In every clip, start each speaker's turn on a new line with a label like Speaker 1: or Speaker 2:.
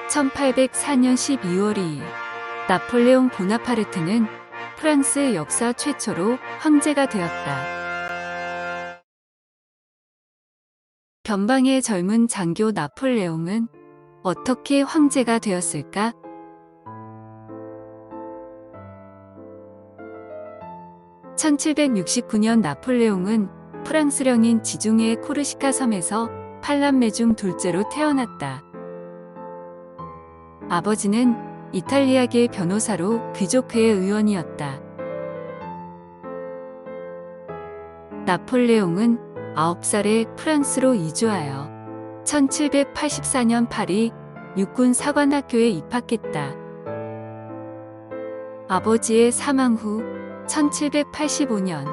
Speaker 1: 1804년 12월 2일, 나폴레옹 보나파르트는 프랑스 역사 최초로 황제가 되었다. 변방의 젊은 장교 나폴레옹은 어떻게 황제가 되었을까? 1769년 나폴레옹은 프랑스령인 지중해 코르시카 섬에서 팔남매 중 둘째로 태어났다. 아버지는 이탈리아계 변호사로 귀족회의 의원이었다. 나폴레옹은 9살에 프랑스로 이주하여 1784년 파리 육군 사관학교에 입학했다. 아버지의 사망 후 1785년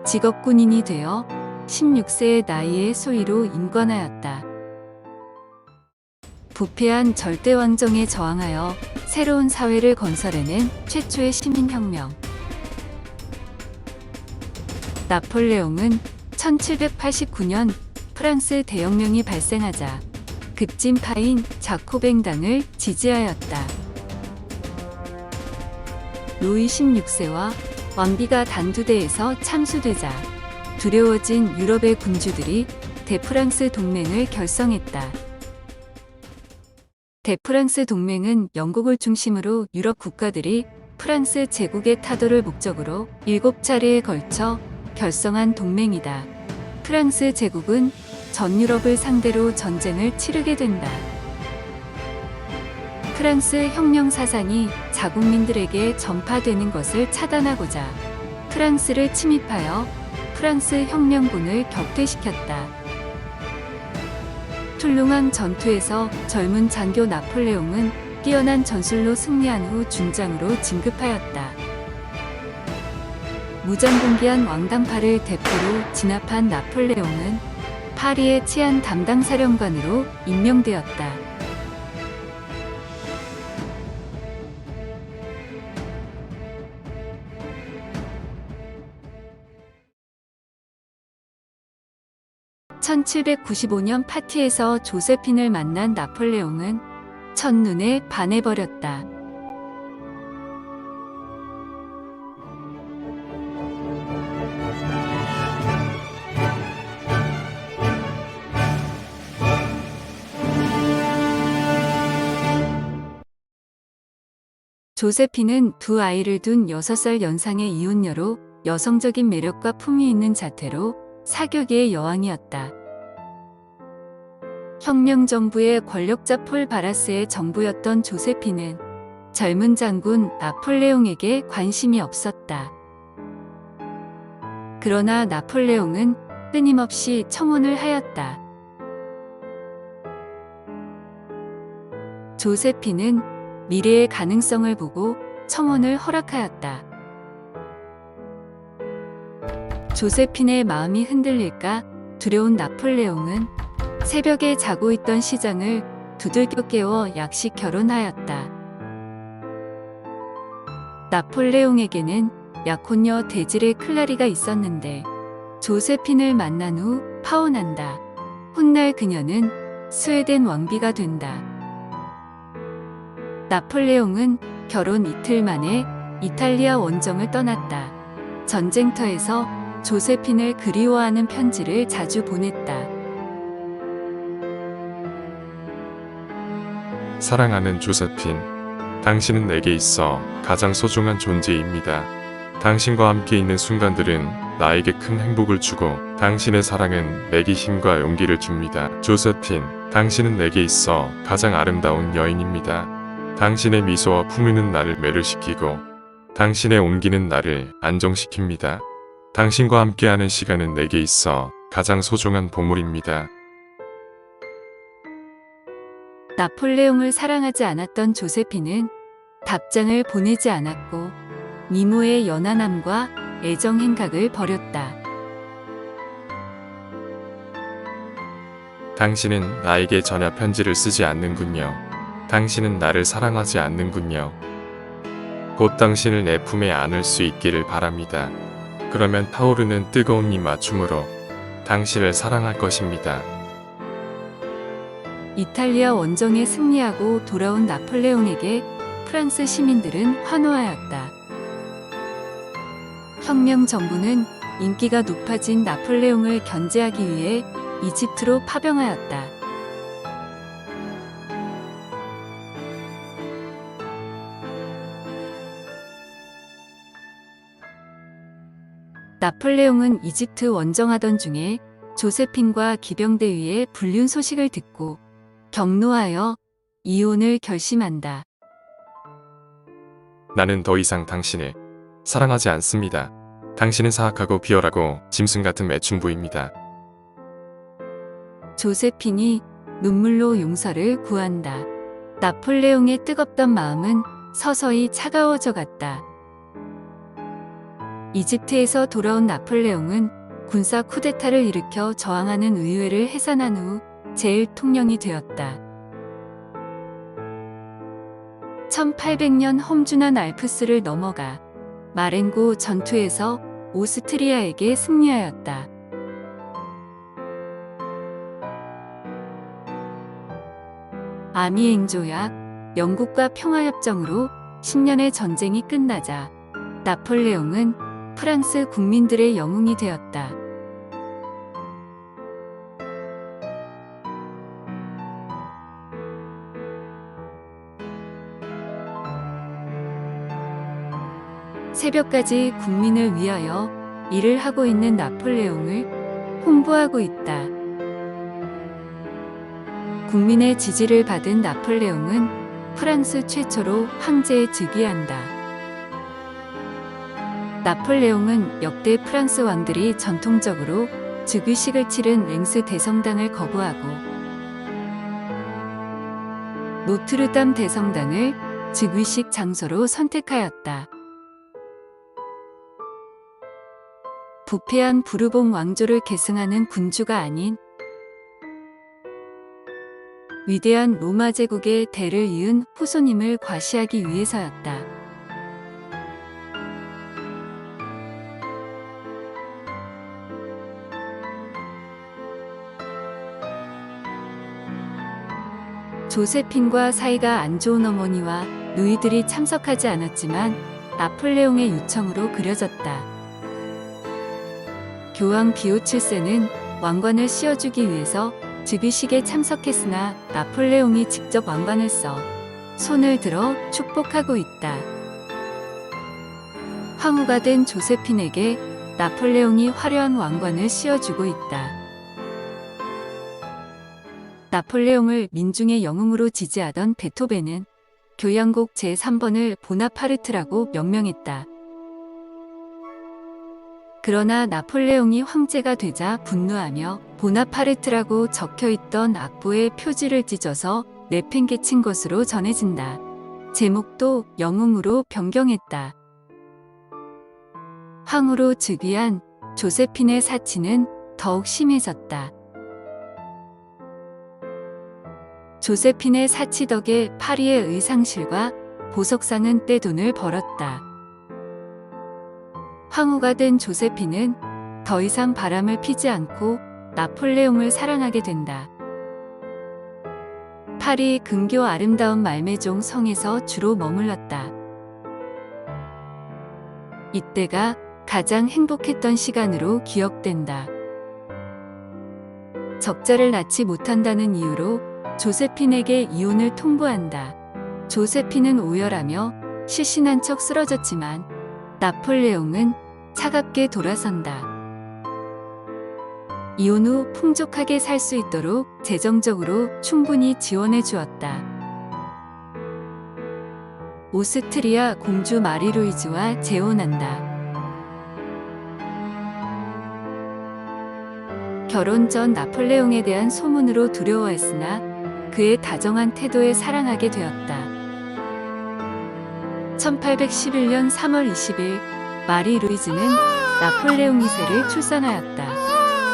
Speaker 1: 직업군인이 되어 16세의 나이에 소위로 임관하였다. 부패한 절대왕정에 저항하여 새로운 사회를 건설해낸 최초의 시민혁명. 나폴레옹은 1789년 프랑스 대혁명이 발생하자 급진파인 자코뱅당을 지지하였다. 루이 16세와 왕비가 단두대에서 참수되자 두려워진 유럽의 군주들이 대프랑스 동맹을 결성했다. 대프랑스 동맹은 영국을 중심으로 유럽 국가들이 프랑스 제국의 타도를 목적으로 7차례에 걸쳐 결성한 동맹이다. 프랑스 제국은 전 유럽을 상대로 전쟁을 치르게 된다. 프랑스 혁명 사상이 자국민들에게 전파되는 것을 차단하고자 프랑스를 침입하여 프랑스 혁명군을 격퇴시켰다. 툴룽왕 전투에서 젊은 장교 나폴레옹은 뛰어난 전술로 승리한 후 준장으로 진급하였다. 무장공개한 왕당파를 대표로 진압한 나폴레옹은 파리의 치안 담당 사령관으로 임명되었다. (1795년) 파티에서 조세핀을 만난 나폴레옹은 첫눈에 반해버렸다. 조세핀은 두 아이를 둔 6살 연상의 이혼녀로 여성적인 매력과 품위 있는 자태로 사교계의 여왕이었다. 혁명정부의 권력자 폴 바라스의 정부였던 조세핀은 젊은 장군 나폴레옹에게 관심이 없었다. 그러나 나폴레옹은 끊임없이 청혼을 하였다. 조세핀은 미래의 가능성을 보고 청혼을 허락하였다. 조세핀의 마음이 흔들릴까 두려운 나폴레옹은 새벽에 자고 있던 시장을 두들겨 깨워 약식 결혼하였다. 나폴레옹에게는 약혼녀 데지레 클라리가 있었는데 조세핀을 만난 후 파혼한다. 훗날 그녀는 스웨덴 왕비가 된다. 나폴레옹은 결혼 이틀 만에 이탈리아 원정을 떠났다. 전쟁터에서 조세핀을 그리워하는 편지를 자주 보냈다.
Speaker 2: 사랑하는 조세핀, 당신은 내게 있어 가장 소중한 존재입니다. 당신과 함께 있는 순간들은 나에게 큰 행복을 주고 당신의 사랑은 내게 힘과 용기를 줍니다. 조세핀, 당신은 내게 있어 가장 아름다운 여인입니다. 당신의 미소와 품위는 나를 매료시키고 당신의 온기는 나를 안정시킵니다. 당신과 함께하는 시간은 내게 있어 가장 소중한 보물입니다.
Speaker 1: 나폴레옹을 사랑하지 않았던 조세핀은 답장을 보내지 않았고 미모의 연하남과 애정 행각을 버렸다.
Speaker 2: 당신은 나에게 전혀 편지를 쓰지 않는군요. 당신은 나를 사랑하지 않는군요. 곧 당신을 내 품에 안을 수 있기를 바랍니다. 그러면 타오르는 뜨거운 이 맞춤으로 당신을 사랑할 것입니다.
Speaker 1: 이탈리아 원정에 승리하고 돌아온 나폴레옹에게 프랑스 시민들은 환호하였다. 혁명 정부는 인기가 높아진 나폴레옹을 견제하기 위해 이집트로 파병하였다. 나폴레옹은 이집트 원정하던 중에 조세핀과 기병대위의 불륜 소식을 듣고 경노하여 이혼을 결심한다.
Speaker 2: 나는 더 이상 당신을 사랑하지 않습니다. 당신은 사악하고 비열하고 짐승 같은 매춘부입니다.
Speaker 1: 조세핀이 눈물로 용서를 구한다. 나폴레옹의 뜨겁던 마음은 서서히 차가워져 갔다. 이집트에서 돌아온 나폴레옹은 군사 쿠데타를 일으켜 저항하는 의회를 해산한 후 제1통령이 되었다. 1800년 험준한 알프스를 넘어가 마렌고 전투에서 오스트리아에게 승리하였다. 아미행 조약, 영국과 평화협정으로 10년의 전쟁이 끝나자 나폴레옹은 프랑스 국민들의 영웅이 되었다. 새벽까지 국민을 위하여 일을 하고 있는 나폴레옹을 홍보하고 있다. 국민의 지지를 받은 나폴레옹은 프랑스 최초로 황제에 즉위한다. 나폴레옹은 역대 프랑스 왕들이 전통적으로 즉위식을 치른 랭스 대성당을 거부하고 노트르담 대성당을 즉위식 장소로 선택하였다. 부패한 부르봉 왕조를 계승하는 군주가 아닌 위대한 로마 제국의 대를 이은 후손임을 과시하기 위해서였다. 조세핀과 사이가 안 좋은 어머니와 누이들이 참석하지 않았지만 나폴레옹의 요청으로 그려졌다. 교황 비오 7세는 왕관을 씌워주기 위해서 즉위식에 참석했으나 나폴레옹이 직접 왕관을 써 손을 들어 축복하고 있다. 황후가 된 조세핀에게 나폴레옹이 화려한 왕관을 씌워주고 있다. 나폴레옹을 민중의 영웅으로 지지하던 베토벤은 교향곡 제3번을 보나파르트라고 명명했다. 그러나 나폴레옹이 황제가 되자 분노하며 보나파르트라고 적혀있던 악보의 표지를 찢어서 내팽개친 것으로 전해진다. 제목도 영웅으로 변경했다. 황후로 즉위한 조세핀의 사치는 더욱 심해졌다. 조세핀의 사치 덕에 파리의 의상실과 보석상은 떼돈을 벌었다. 황후가 된 조세핀은 더 이상 바람을 피지 않고 나폴레옹을 사랑하게 된다. 파리 근교 아름다운 말메종 성에서 주로 머물렀다. 이때가 가장 행복했던 시간으로 기억된다. 적자를 낳지 못한다는 이유로 조세핀에게 이혼을 통보한다. 조세핀은 오열하며 실신한 척 쓰러졌지만 나폴레옹은 차갑게 돌아선다. 이혼 후 풍족하게 살 수 있도록 재정적으로 충분히 지원해 주었다. 오스트리아 공주 마리루이즈와 재혼한다. 결혼 전 나폴레옹에 대한 소문으로 두려워했으나 그의 다정한 태도에 사랑하게 되었다. 1811년 3월 20일 마리 루이즈는 나폴레옹 2세를 출산하였다.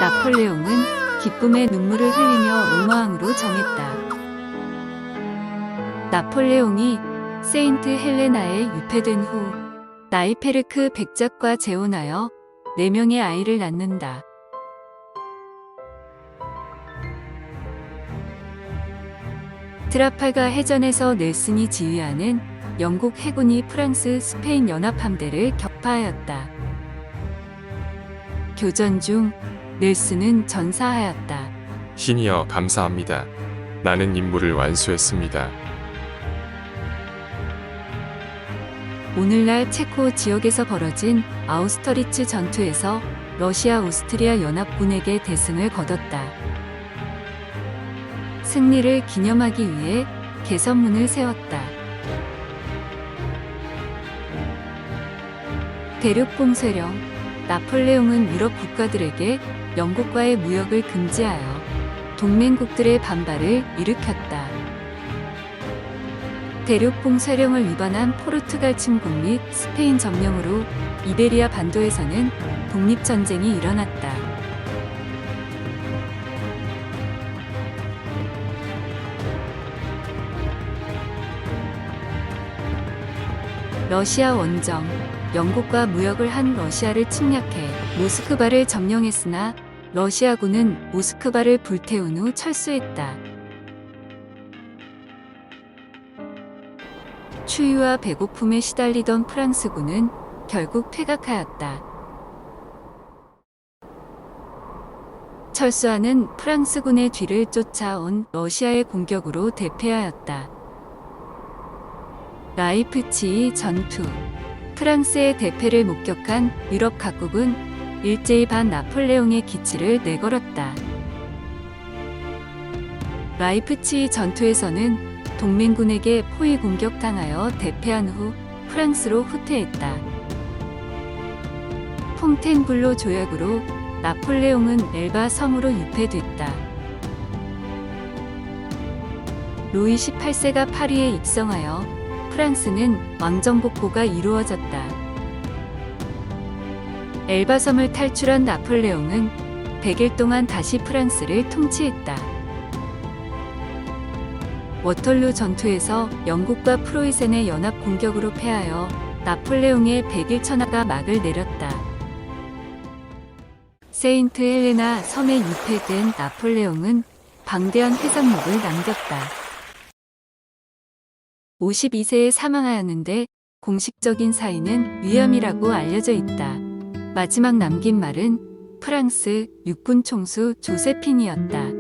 Speaker 1: 나폴레옹은 기쁨의 눈물을 흘리며 로마왕으로 정했다. 나폴레옹이 세인트 헬레나에 유폐된 후 나이페르크 백작과 재혼하여 4명의 아이를 낳는다. 트라팔가 해전에서 넬슨이 지휘하는 영국 해군이 프랑스 스페인 연합 함대를 격파하였다. 교전 중 넬슨은 전사하였다.
Speaker 2: 신이여 감사합니다. 나는 임무를 완수했습니다.
Speaker 1: 오늘날 체코 지역에서 벌어진 아우스터리츠 전투에서 러시아 오스트리아 연합군에게 대승을 거뒀다. 승리를 기념하기 위해 개선문을 세웠다. 대륙봉쇄령. 나폴레옹은 유럽 국가들에게 영국과의 무역을 금지하여 동맹국들의 반발을 일으켰다. 대륙봉쇄령을 위반한 포르투갈 침공 및 스페인 점령으로 이베리아 반도에서는 독립전쟁이 일어났다. 러시아 원정. 영국과 무역을 한 러시아를 침략해 모스크바를 점령했으나 러시아군은 모스크바를 불태운 후 철수했다. 추위와 배고픔에 시달리던 프랑스군은 결국 퇴각하였다. 철수하는 프랑스군의 뒤를 쫓아온 러시아의 공격으로 대패하였다. 라이프치히 전투. 프랑스의 대패를 목격한 유럽 각국은 일제히 반 나폴레옹의 기치를 내걸었다. 라이프치히 전투에서는 동맹군에게 포위 공격당하여 대패한 후 프랑스로 후퇴했다. 퐁텐블로 조약으로 나폴레옹은 엘바 섬으로 유폐됐다. 루이 18세가 파리에 입성하여 프랑스는 왕정복고가 이루어졌다. 엘바섬을 탈출한 나폴레옹은 100일 동안 다시 프랑스를 통치했다. 워털루 전투에서 영국과 프로이센의 연합 공격으로 패하여 나폴레옹의 100일 천하가 막을 내렸다. 세인트 헬레나 섬에 유폐된 나폴레옹은 방대한 회상록을 남겼다. 52세에 사망하였는데 공식적인 사인은 위암이라고 알려져 있다. 마지막 남긴 말은 프랑스 육군 총수 조세핀이었다.